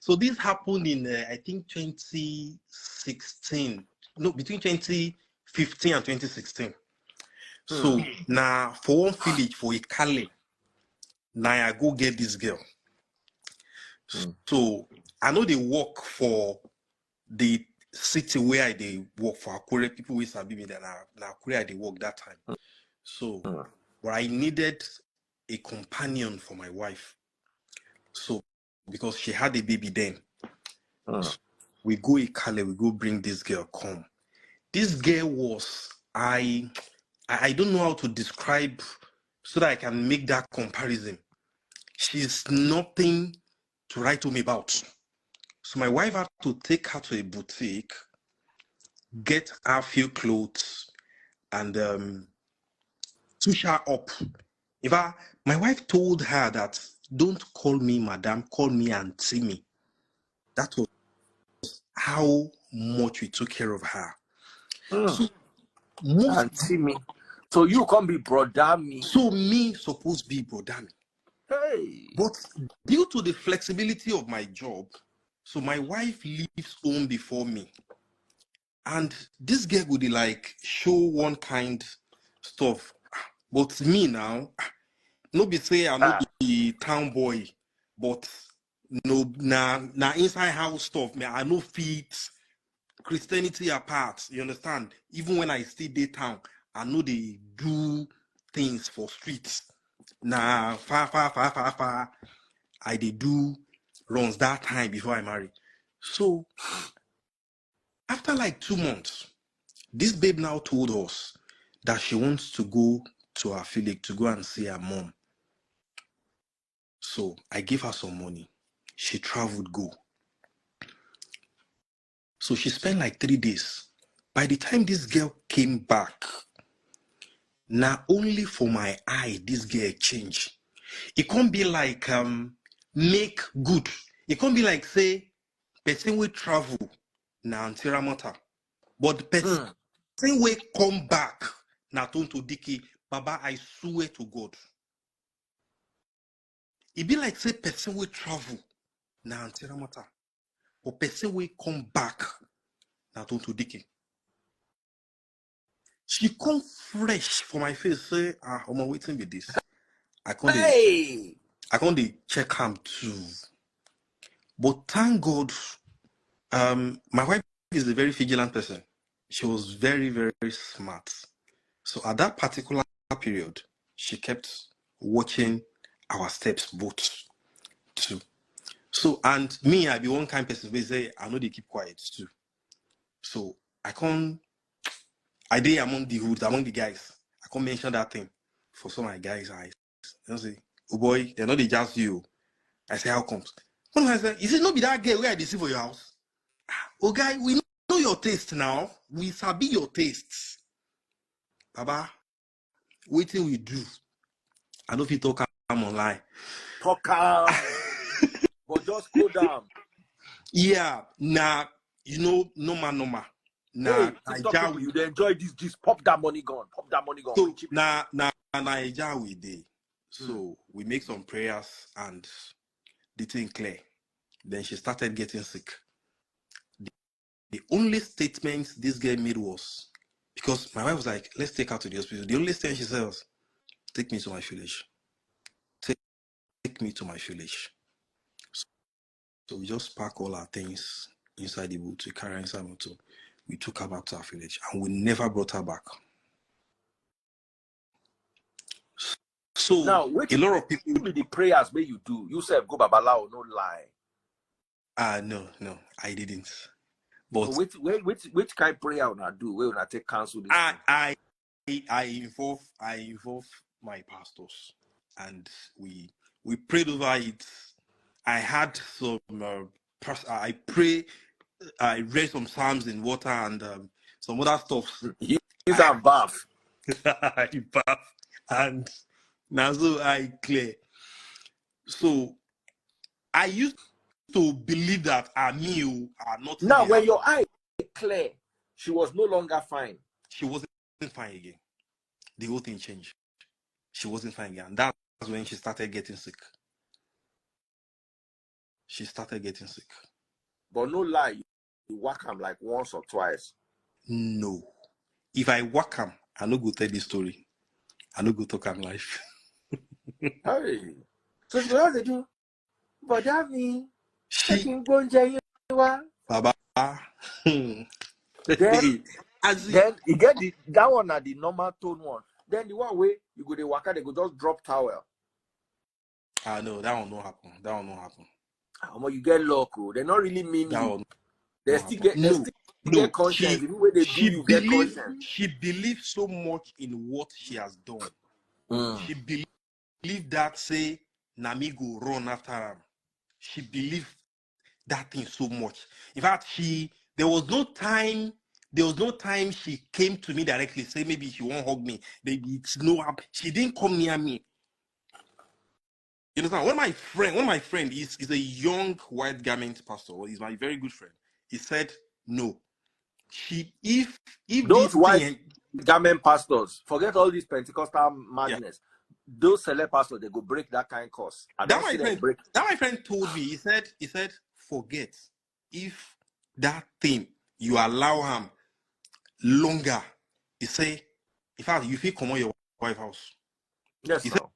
So this happened in, I think, 2016. No, between 2015 and 2016. So now for one village, for a Kale, now I go get this girl. So I know they work for the city where they work for Akure. People with sabi me that now Akure they work that time. So but I needed a companion for my wife. So because she had a baby then. So we go Ikale, we go bring this girl come. This girl was I don't know how to describe so that I can make that comparison. She's nothing to write home about. So my wife had to take her to a boutique, get her a few clothes, and touch her up. In fact, my wife told her that don't call me madam, call me auntie me. That was how much we took care of her. So auntie me. So you can't be brother me. So me supposed be brother me. Hey. But due to the flexibility of my job, so my wife leaves home before me. And this girl would like show one kind stuff. But me now, no be say I no be town boy, but no na inside house stuff. Me, I no fit Christianity apart. You understand? Even when I stay day town, I know they do things for streets. Nah, far. I did do runs that time before I married. So after like 2 months, this babe now told us that she wants to go to her village to go and see her mom. So I gave her some money. She traveled, go. So she spent like 3 days. By the time this girl came back, not only for my eye, this girl changed. It can't be like make good. It can't be like say person will travel na Aunty Ramota. But the person will come back na Tonto Dikeh, Baba, I swear to God. It be like say person will travel na Aunty Ramota. But person will come back na Tonto Dikeh. She come fresh for my face, say, I'm waiting with this. I can't check him too. But thank God, my wife is a very vigilant person. She was very, very smart. So at that particular period, she kept watching our steps both too. So, and me, I be one kind of person who say, I know they keep quiet too. So I did among the hoods, among the guys. I can't mention that thing for some of my guys' eyes. They say, oh boy, they're not the just you. I say, how comes? One of them say, is it not be that girl where I see for your house? Oh guy, we know your taste now. We sabi your tastes. Baba, wait till we do. I don't feel talk online. Talk but just go down. Yeah, nah, you know, normal. Nah, hey, you enjoy this. Pop that money gone. So nah, Naija we did. So we make some prayers and the thing clear. Then she started getting sick. The only statement this girl made was, because my wife was like, let's take her to the hospital. The only thing she says, take me to my village. Take me to my village. So we just pack all our things inside the boat. We carry her inside the motor. We took her back to our village and we never brought her back. So now, a lot of people with the prayers where you do, you said go babalao, no lie. No, I didn't. But so which kind of prayer will I do? Where will I take counsel this? I involve my pastors and we prayed over it. I had some I read some psalms in water and some other stuff. Use a bath. I bath and now so I clear. So I used to believe that me are not. Now, when your eye clear, she was no longer fine. She wasn't fine again. The whole thing changed. She wasn't fine again. And that's when she started getting sick. she started getting sick. But no lie, you whack him like once or twice. No. If I whack him, I no go tell this story. I no go talk him life. Hey. So she goes, they do. But that means She, Baba. then As then you get that one at the normal tone one. Then the one way you go the waka, they go just drop towel. no, that one not happen. That one not happen. You get local. They not really mean That you. one They not still happen. get they still get conscience. The way they do you get conscience. She believes so much in what she has done. She believed that say Nami go run after her. She believed that thing so much. In fact, there was no time she came to me directly, say maybe she won't hug me. She didn't come near me. You understand? One of my friend is a young white garment pastor. He's my very good friend. He said no. If Those this white thing, garment pastors, forget all this Pentecostal madness. Yeah. Those select pastors, they go break that kind of course. That my friend told me. He said, forget if that thing you allow him longer. He say, in fact, you feel come on your wife house. Yes, sir.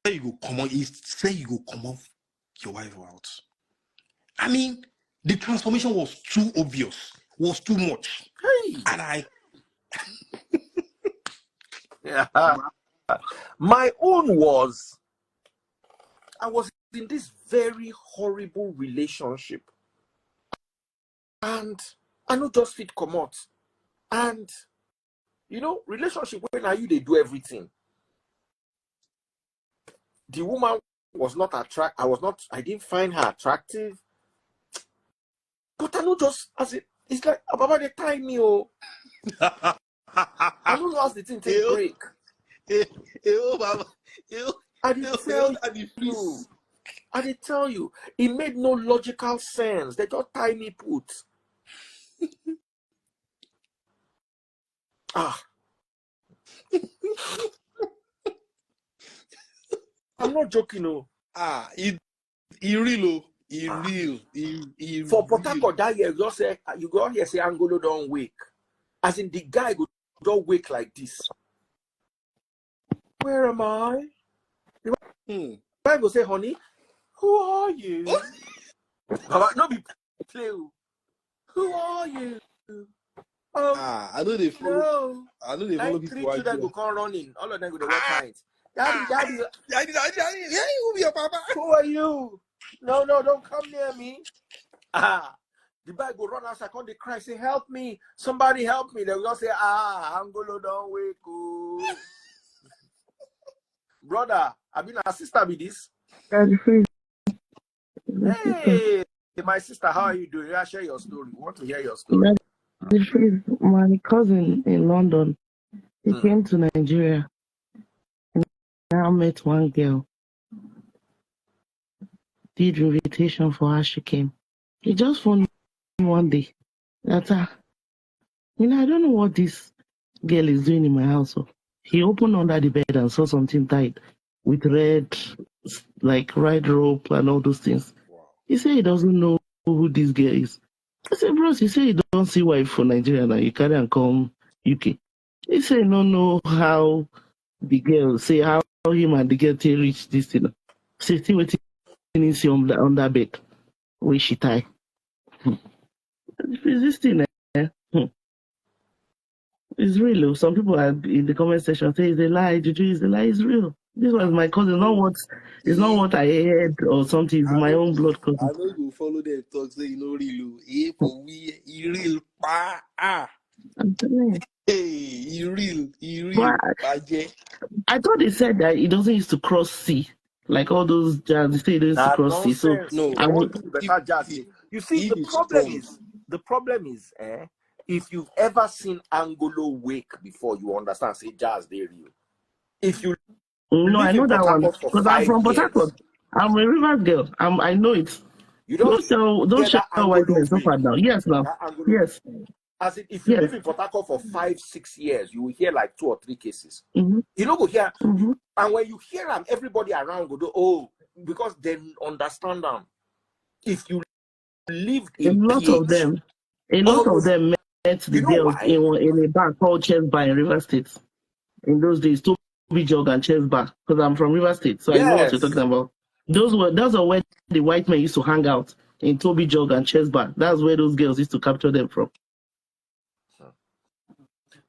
You go come on. He say you go come off your wife house. I mean, the transformation was too obvious, was too much, and yeah. My own was, I was in this very horrible relationship, and I know just fit come out, and you know, relationship when are you they do everything. The woman was not I didn't find her attractive, but I know just it's like about the time you. I don't know how the thing take break. I did tell you, it made no logical sense. They just tie me put. I'm not joking, no. He real. For Port Harcourt that year, you go here say Angolo don't wake. As in the guy go don't wake like this. Where am I? The Bible say, honey, who are you? No be play. Who are you? I know they follow. No. I know they follow people. 3 children go come running. All of them go to wear pants. Daddy. Yeah, who be your papa? Who are you? No, don't come near me. The boy go run outside, come they cry, say, help me. Somebody help me. They will just say, Angolo don't wake up. Brother, I mean, our sister be this. Hey, my sister, how are you doing? Yeah, share your story. We want to hear your story. My cousin in London, he came to Nigeria. And I met one girl. Did invitation for her, she came. He just phoned me one day that, I don't know what this girl is doing in my house. He opened under the bed and saw something tied with red rope and all those things. He said he doesn't know who this girl is. I said, bros, you say you don't see wife for Nigeria now, you carry and come UK. He said, no, how the girl, say how him and the girl reach this thing. Say, still waiting on that bed where she tie. Is this thing, It's real. Some people are in the comment section say it's a lie, Juju is a lie, it's real. This was my cousin, it's not what I heard or something, it's my own blood cousin. I know you follow them talk, say you know real. For we, he real. I'm telling you. Hey, he real. I thought they said that it doesn't used to cross sea. Like all those jazz, they say it used to cross sea. So no, I want to better jazz. You see, the problem is, if you've ever seen Angolo wake before, you understand, say jazz, they real. If you no, I know that one because I'm from Port Harcourt. I'm a Rivers girl. I know it. You don't show whiteness so far now. Yes, now. Yes. As if you live in Port Harcourt for 5-6 years, you will hear like 2 or 3 cases. You know, go hear, and when you hear them, everybody around go do, because they understand them. if you lived A in lot of PH, them, met the you know girls why? in a bar called Chess Bar in River State. In those days, Toby Jog and Chess Bar, because I'm from River State, so I know what you're talking Yes. about. Those are where the white men used to hang out, in Toby Jog and Chess Bar. That's where those girls used to capture them from.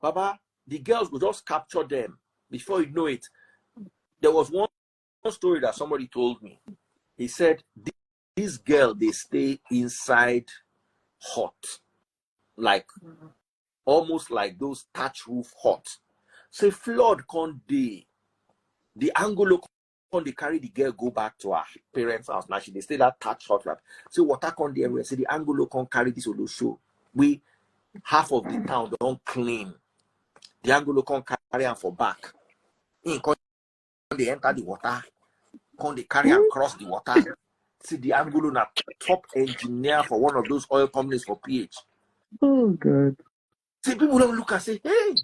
Baba, the girls would just capture them. Before you know it, there was one story that somebody told me. He said, this girl, they stay inside hut, like almost like those thatch roof huts. Say flood can't dey. The Angolo can't they carry the girl go back to her parents' house. Now they stay that thatch hut. Like, say water can't dey everywhere. Say the Angolo can't carry this Olo show. We half of the town don't clean. The Angolo can't carry them for back. They enter the water. Can't they carry and cross the water? See the Angolo na top engineer for one of those oil companies for PH. Oh God. See, people don't look and say, hey,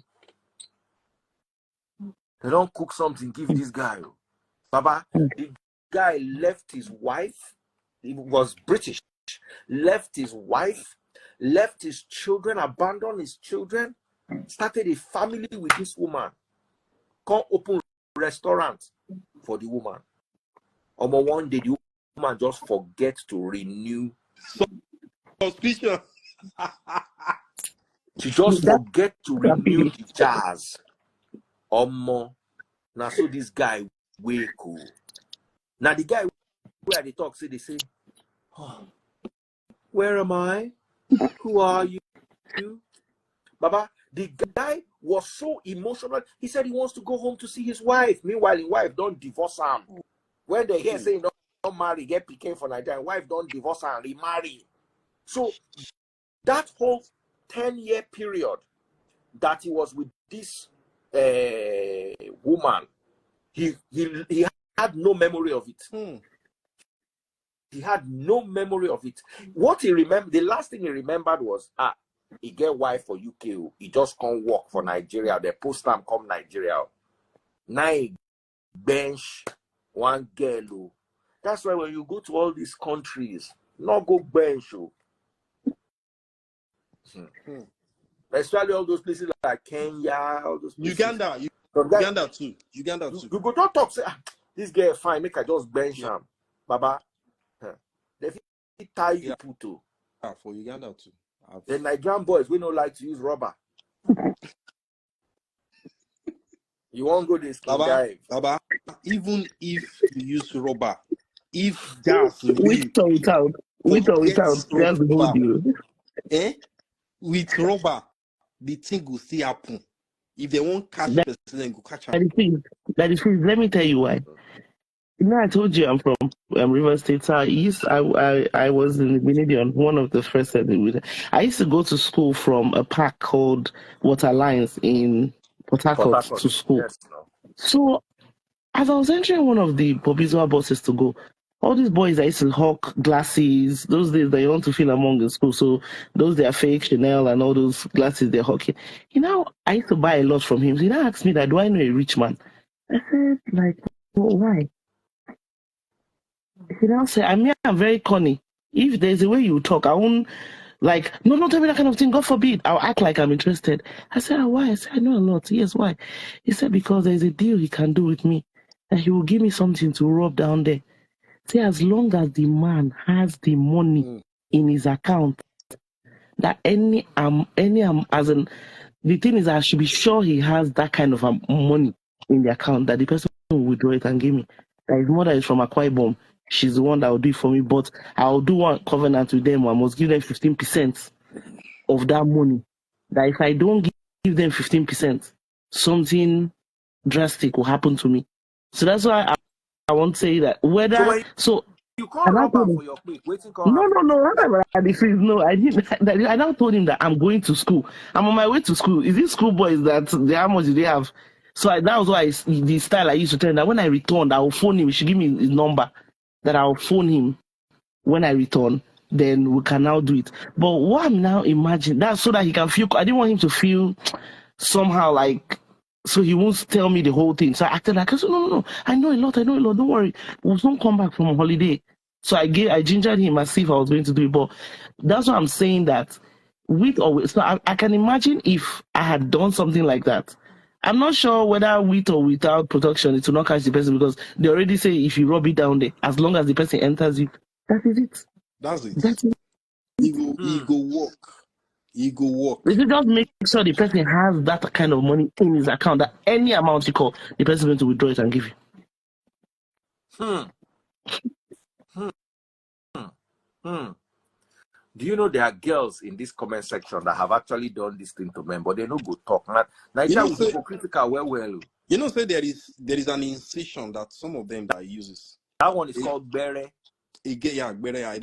they don't cook something, give this guy. Baba, the guy left his wife, he was British, left his wife, left his children, abandoned his children, started a family with this woman, can't open a restaurant for the woman. One day, the woman just forget to renew. Suspicion. She just forget to renew the jazz. Now so this guy way cool. Now the guy where they talk, they say, oh, where am I? Who are you? Baba, the guy was so emotional. He said he wants to go home to see his wife. Meanwhile, his wife don't divorce him. When they hear saying don't marry, get PK for Nigeria, wife don't divorce her and remarry. So that whole 10-year period that he was with this woman, he had no memory of it. He had no memory of it. What he remembered, the last thing he remembered was, he get wife for UK. He just can't work for Nigeria. The post time come Nigeria. Now he bench one girl. That's why when you go to all these countries, not go bench. Especially all those places like Kenya, all those places. Uganda too. You go talk, say, this girl fine, make I just bench him. Baba, they tie you to. For Uganda too. The Nigerian boys, we don't like to use rubber. You won't go this dive. Baba, even if you use rubber, if gas with or without, that's the whole deal. With rubber, the thing will still happen. If they won't catch person, they go catch them. That is true. Let me tell you why. You know, I told you I'm from River State. So I was in the Benedion, one of the first. I used to go to school from a park called Water Lines in Port Harcourt to school. Yes, no. So as I was entering one of the Bobizwa buses to go, all these boys that used to hawk glasses, those days they want to feel among in school. So those they are fake Chanel and all those glasses they're hawking. You know, I used to buy a lot from him. So he now asked me that, do I know a rich man? I said, like, well, why? He now said, I mean, I'm very corny. If there's a way you talk, I won't, like, no, don't tell me that kind of thing. God forbid. I'll act like I'm interested. I said, why? I said, I know a lot. Yes, why? He said, because there's a deal he can do with me. And he will give me something to rub down there. Say, as long as the man has the money in his account, that as in, the thing is, I should be sure he has that kind of money in the account that the person will withdraw it and give me. That his mother is from Akwa Ibom. She's the one that will do it for me, but I'll do one covenant with them. I must give them 15% of that money. That if I don't give them 15%, something drastic will happen to me. So that's why I won't say that whether you can't rob him for your quick. No, I didn't. I now told him that I'm going to school. I'm on my way to school. Is this school boys that how much do they have? So that was why the style I used to tell him that when I returned, I will phone him. He should give me his number. That I'll phone him when I return. Then we can now do it. But what I'm now imagining, that's so that he can feel. I didn't want him to feel somehow like. So he won't tell me the whole thing. So I acted like, I said, no, I know a lot, don't worry. We'll soon come back from holiday. So I gingered him as if I was going to do it. But that's what I'm saying, that with or with, so I can imagine if I had done something like that. I'm not sure whether with or without protection it will not catch the person, because they already say if you rub it down there, as long as the person enters you, that is it. That's it. That's it. He go work. He go work. We should just make sure the person has that kind of money in his account, that any amount you call, the person is going to withdraw it and give you. Do you know there are girls in this comment section that have actually done this thing to men, but they no go talk. Nigeria will be hypocritical. Well. You know, say there is an incision that some of them that uses. That one is called bere. Bere. I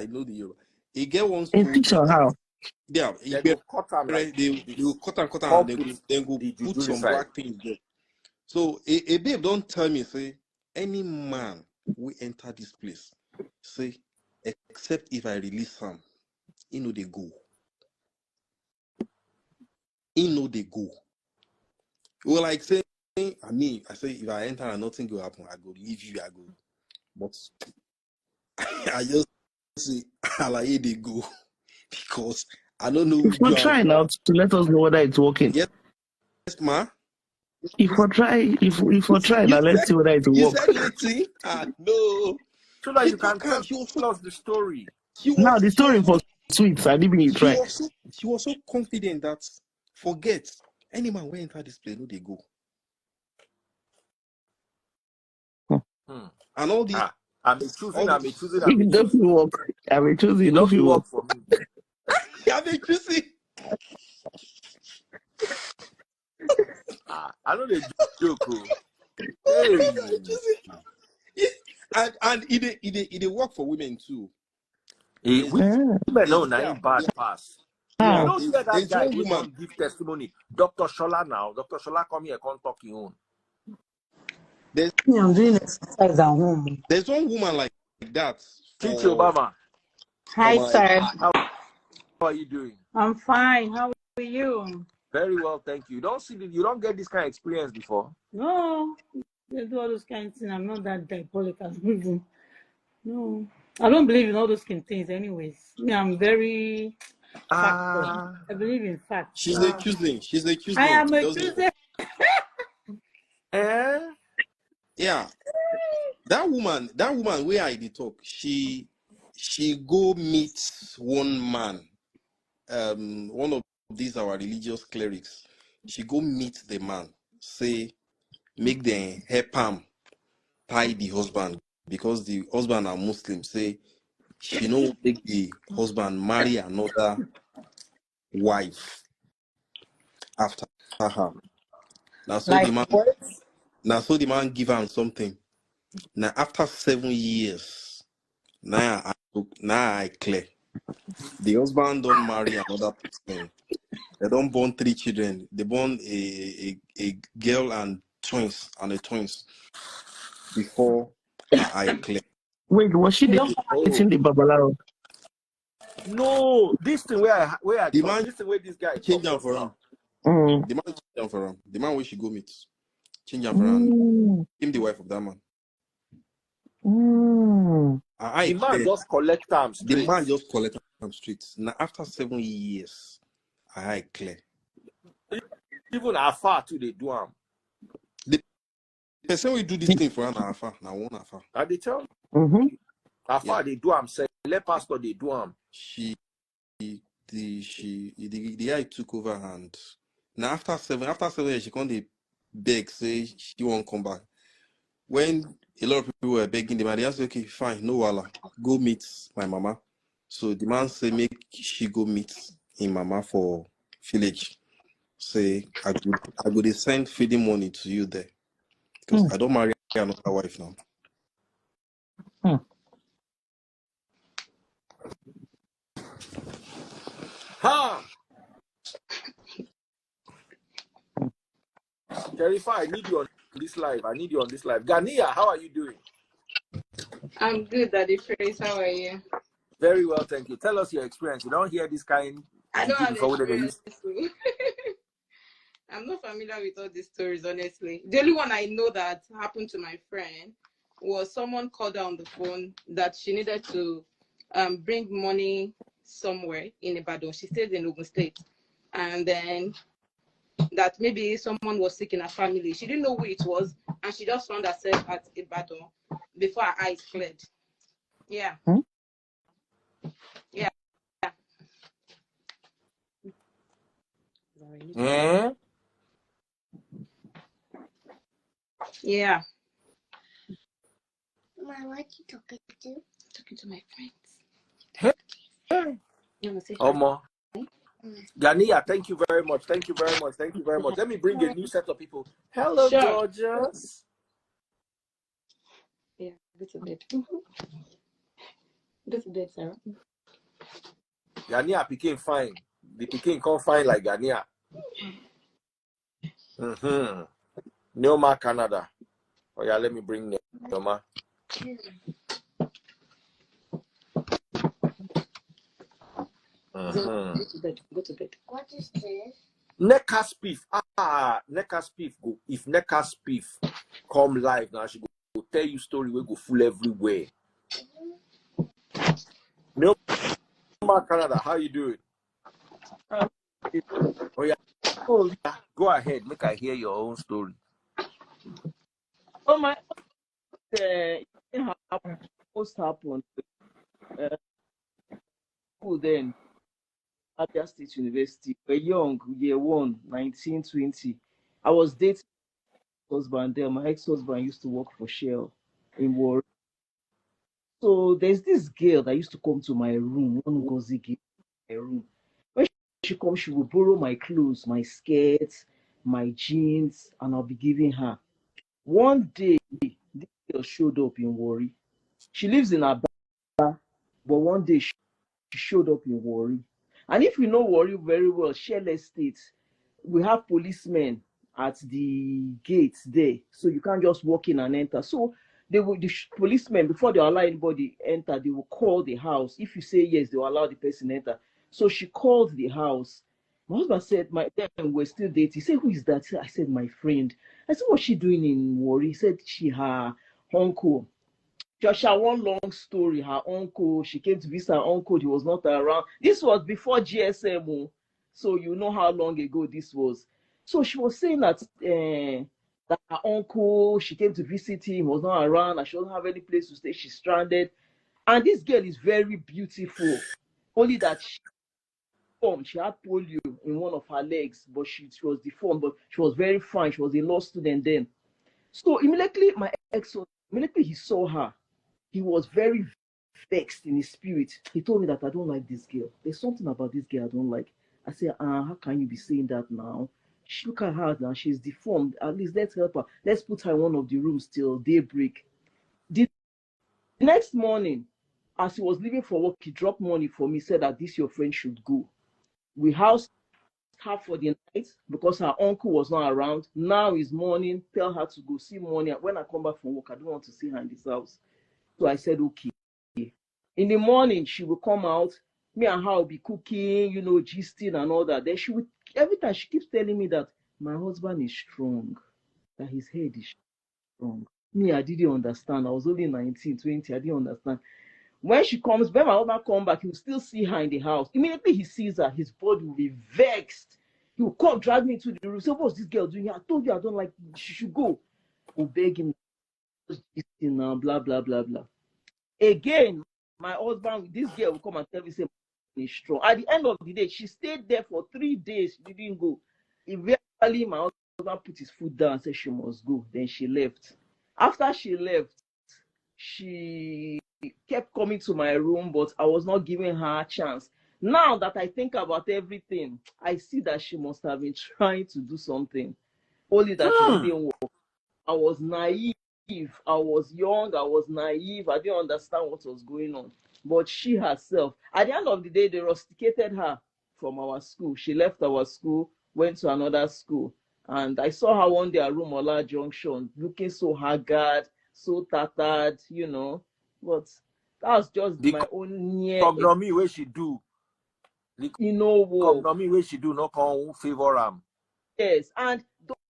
know the Yoruba. He get one Incision, how? Yeah, they go cut them like they will cut and then go put some inside. black things there. So a babe don't tell me, say, any man will enter this place, say, except if I release him, he know they go. He know they go. Well, like saying, I say, if I enter and nothing will happen, I go leave you, I go. But I just say, Alaye they go. Because I don't know. If we try now to let us know whether it's working. Yes, ma. If we try now, let's see whether it will You work. said letting? No. So that you can tell us the story. Now the story for sweets, I didn't even try. She was so confident that forget any man who enter this place, no they go. And all these I'm choosing. It doesn't work. I'm choosing. It doesn't work for me. I'm choosing. I know they joke. Hey. And it work for women too. Women know now bad pass. You don't hear that guy who don't give testimony. Dr. Shola now. Dr. Shola come here, come talk your own. I'm doing exercise at home. There's one woman like that. Chichi Obama. Hi, sir. How are you doing? I'm fine. How are you? Very well, thank you. You don't get this kind of experience before? No, they do all those kind of things. I'm not that diabolical. No, I don't believe in all those kind of things. Anyways, I'm very factual. I believe in facts. She's accusing. I am accusing. Yeah, that woman where I did talk, she go meet one man, one of these our religious clerics. She go meet the man, say make them help him tie the husband, because the husband are Muslim. Say she no make the husband marry another wife after her. Now so the man give her something. Now after 7 years, now I clear. The husband don't marry another person. They don't born 3 children. They born a girl and twins before I clear. Wait, was she dating the Babalao? No, this thing where I the talk, man, this thing where this guy change them for him. Mm. The man change them for him. The man where she go meet, change them for him. Him the wife of that man. The man just collect them straight. The man just collect them straight. Now after 7 years, I clear. Even afar too, they do them. The person we do this thing for an afar, now one afar. I they tell afar they do them. Say let pastor they do them. The guy took over, and now after 7 years she can't beg, say she won't come back. When a lot of people were begging the man, they asked, okay, fine, no wala, go meet my mama. So the man say make she go meet him mama for village. Say I go send feeding money to you there, because I don't marry another wife now. Sherifa, I need you on this live. Ghania, how are you doing? I'm good, Daddy Prince. How are you? Very well, thank you. Tell us your experience. You don't hear this kind. I don't have experience. I'm not familiar with all these stories, honestly. The only one I know that happened to my friend was someone called her on the phone that she needed to bring money somewhere in Ibadan. She stays in Ogun State. And then that maybe someone was sick in her family. She didn't know who it was, and she just found herself at Ibadan before her eyes cleared. Yeah. Hmm? Yeah. Eh? Yeah. Mom, what are you talking to? Talking to my friends. Hey. You want to say hi? Omo. Gania, thank you very much. Thank you very much. Thank you very much. Let me bring a new set of people. Hello, Sure. gorgeous. Yeah, go to bed. Go to bed, Sarah. Gania became fine. The Peking can't fine like Gania. Neoma, Canada. Oh yeah, let me bring Neoma. Go to bed. Go to bed. What is this? Nekas Beef. Nekas Beef go. If Nekas Beef come live now, she go tell you story. We go full everywhere. Neoma, Canada. How you doing? Oh yeah. Oh, Go ahead. Make I hear your own story. oh my! Most happened. School then, Abia State University. We're young, year one, 1920. I was dating my husband there. My ex-husband used to work for Shell in Warri. So there's this girl that used to come to my room. One Ngozi girl in my room. When she comes, she will borrow my clothes, my skirts, my jeans, and I'll be giving her. One day, this girl showed up in Warri. She lives in Aba, but one day she showed up in Warri. And if you know Warri very well, Shell Estate, we have policemen at the gates there, so you can't just walk in and enter. So the policemen, before they allow anybody enter, they will call the house. If you say yes, they will allow the person enter. So she called the house. My husband said, then we're still dating. He said, who is that? I said, my friend. I said, what's she doing in Warri? He said, her uncle. Joshua, one long story. Her uncle, she came to visit her uncle. He was not around. This was before GSM, so you know how long ago this was. So she was saying that that her uncle, she came to visit him, was not around, and she doesn't have any place to stay. She's stranded, and this girl is very beautiful. Only that she had polio in one of her legs, but she was deformed. But she was very fine. She was a law student then. So immediately, my ex, immediately he saw her, he was very vexed in his spirit. He told me that I don't like this girl. There's something about this girl I don't like. I said, how can you be saying that now? Look at her now. She's deformed. At least let's help her. Let's put her in one of the rooms till daybreak. The next morning, as he was leaving for work, he dropped money for me, said that this your friend should go. We housed her for the night because her uncle was not around. Now is morning. Tell her to go see money. When I come back from work, I don't want to see her in this house. So I said, okay. In the morning, she will come out. Me and her will be cooking, gisting and all that. Then she would, every time she keeps telling me that my husband is strong, that his head is strong. Me, I didn't understand. I was only 19, 20. I didn't understand. When she comes, when my husband comes back, he will still see her in the house. Immediately he sees her, his body will be vexed. He will come, drag me into the room. Say, what's this girl doing here? I told you I don't like, she should go. We'll beg him, now, blah, blah, blah, blah. Again, my husband, this girl will come and tell me, say, he's strong. At the end of the day, she stayed there for 3 days. She didn't go. Eventually, my husband put his foot down and said she must go. Then she left. After she left, she kept coming to my room, but I was not giving her a chance. Now that I think about everything, I see that she must have been trying to do something. Only that it didn't work. I was naive. I was young, I was naive, I didn't understand what was going on. But she herself, at the end of the day, they rusticated her from our school. She left our school, went to another school. And I saw her one day at Rumola Junction, looking so haggard, so tattered, But that was just my own near. Cognomy where she do. Cognomy where she do not come favor him. Yes, and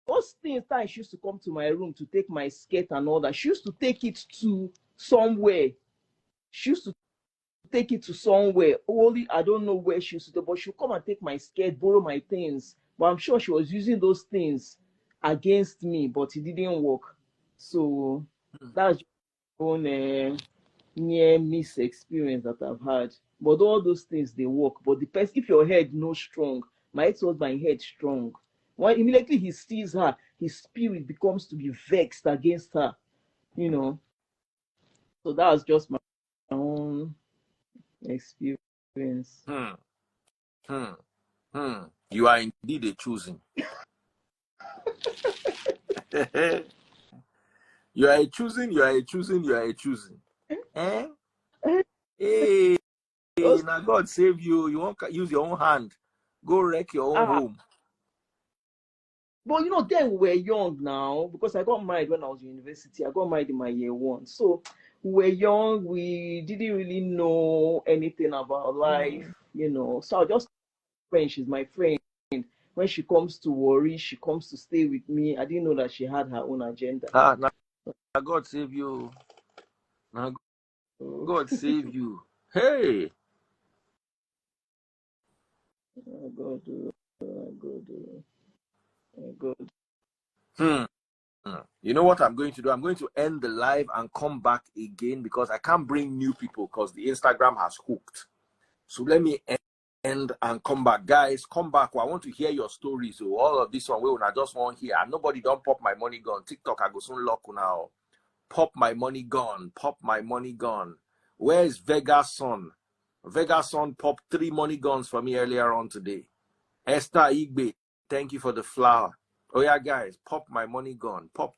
those things that she used to come to my room to take my skirt and all that, she used to take it to somewhere. She used to take it to somewhere. Only I don't know where she used to do, but she'll come and take my skirt, borrow my things. But I'm sure she was using those things against me, but it didn't work. So that's just one near miss experience that I've had. But all those things they work. But the person, if your head no strong, my ex-husband head strong. When immediately he sees her, his spirit becomes to be vexed against her. You know. So that was just my own experience. Hmm. You are indeed a choosing. You are a choosing. Eh? Hey, Those, now God save you. You won't use your own hand. Go wreck your own home. but you know, then we were young now because I got married when I was in university. I got married in my year one. So we were young. We didn't really know anything about life, you know. So I just friend. She's my friend. When she comes to worry, she comes to stay with me. I didn't know that she had her own agenda. Now God save you. Now So, God save you. Hey. God, God. You know what I'm going to do? I'm going to end the live and come back again because I can't bring new people because the Instagram has hooked. So let me end and come back. Guys, come back. I want to hear your stories. So all of this one, I just want to hear. And nobody don't pop my money gun. TikTok, I go soon lock now. Pop my money gun. Pop my money gun. Where is Vegas Son? Vegas Son popped 3 money guns for me earlier on today. Esther Igbe, thank you for the flower. Oh yeah, guys, pop my money gun. Pop.